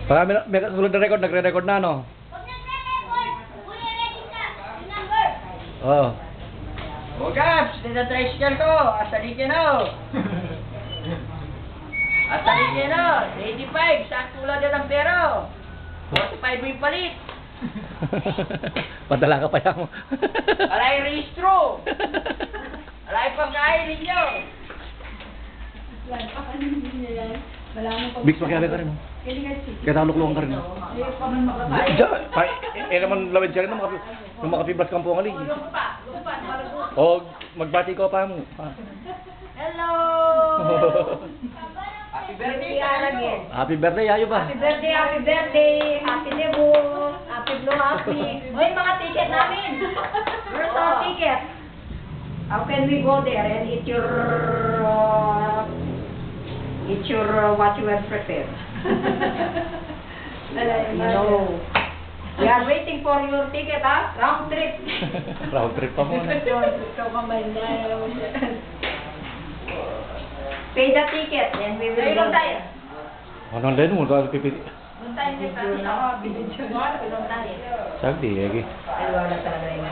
Baka may kasunod na record, nagre-record na, no? Oo. O Gaps, nasa-tricycle ko. Asali ka na. Asali ka na. 85, sakto lang din ang pera. 45 yung palit. Padala ka pa yan mo. Alay rehistro. Alay pagkain ninyo. Bix, makiabi ka rin, mo. Kaya taluklukan ka rin, mo. Eh naman lawid siya rin, nung makapibras kang po ang alig. O, magbati ko pa mo. Hello. Happy birthday, Aragin. Happy birthday, ayo ba? Happy birthday, happy birthday, happy debut, happy blue happy. Hoy, mga ticket namin. Where's our ticket? How can we go there and eat your what you have prepared? You know, we are waiting for your ticket, ha? Round trip. Round trip pa muna. Pay the ticket and we will go there. Anong leno mo? Pipili. Doon tayo sa kanila. Doon tayo. Sagdi, eh. Ay, wala talaga yung